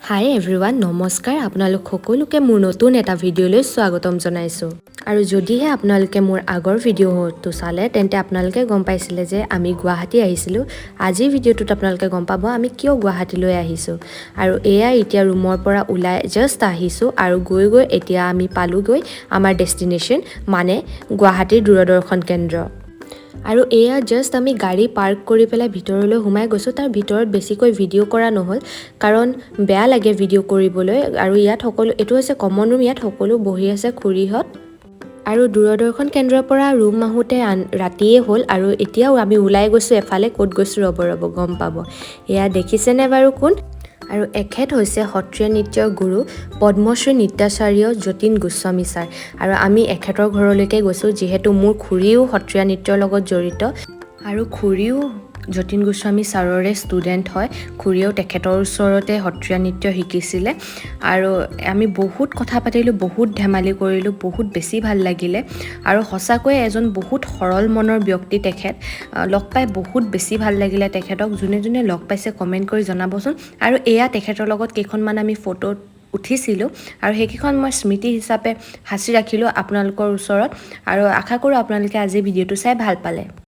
হাই everyone নমস্কাৰ আপোনালোক সকলোকে মোৰ নতুন এটা ভিডিঅ'লৈ স্বাগতম জনাইছোঁ আৰু যদিহে আপোনালোকে মোৰ আগৰ ভিডিঅ'টো চালে তেন্তে আপোনালোকে গম পাইছিলে যে আমি গুৱাহাটী আহিছিলোঁ আজিৰ ভিডিঅ'টোত আপোনালোকে গম পাব আমি কিয় গুৱাহাটীলৈ আহিছোঁ আৰু এয়া এতিয়া ৰুমৰ পৰা ওলাই জাষ্ট আহিছোঁ আৰু গৈ এতিয়া আমি পালোগৈ আমাৰ ডেষ্টিনেশ্যন মানে গুৱাহাটীৰ দূৰদৰ্শন কেন্দ্ৰ আৰু এয়া জাষ্ট আমি গাড়ী পাৰ্ক কৰি পেলাই ভিতৰলৈ সোমাই গৈছোঁ তাৰ ভিতৰত বেছিকৈ ভিডিঅ' কৰা নহ'ল কাৰণ বেয়া লাগে ভিডিঅ' কৰিবলৈ আৰু ইয়াত সকলো এইটো হৈছে কমন ৰুম ইয়াত সকলো বহি আছে খুৰীহঁত আৰু দূৰদৰ্শন কেন্দ্ৰৰ পৰা ৰুম আহোঁতে ৰাতিয়ে হ'ল আৰু এতিয়াও আমি ওলাই গৈছোঁ এফালে ক'ত গৈছোঁ ৰ'ব গম পাব এয়া দেখিছেনে বাৰু কোন আৰু এখেত হৈছে সত্ৰীয়া নৃত্যৰ গুৰু পদ্মশ্ৰী নৃত্যাচাৰ্য যতীন গোস্বামী ছাৰ আৰু আমি এখেতৰ ঘৰলৈকে গৈছোঁ যিহেতু মোৰ খুৰীও সত্ৰীয়া নৃত্যৰ লগত জড়িত আৰু খুৰীও যতীন গোস্বামী ছাৰৰে ষ্টুডেণ্ট হয় খুৰীয়েও তেখেতৰ ওচৰতে সত্ৰীয়া নৃত্য শিকিছিলে আৰু আমি বহুত কথা পাতিলোঁ বহুত ধেমালি কৰিলোঁ বহুত বেছি ভাল লাগিলে আৰু সঁচাকৈয়ে এজন বহুত সৰল মনৰ ব্যক্তি তেখেত লগ পাই বহুত বেছি ভাল লাগিলে তেখেতক যোনে লগ পাইছে কমেণ্ট কৰি জনাবচোন আৰু এয়া তেখেতৰ লগত কেইখনমান আমি ফটো উঠিছিলোঁ আৰু সেইকেইখন মই স্মৃতি হিচাপে সাঁচি ৰাখিলোঁ আপোনালোকৰ ওচৰত আৰু আশা কৰোঁ আপোনালোকে আজি ভিডিঅ'টো চাই ভাল পালে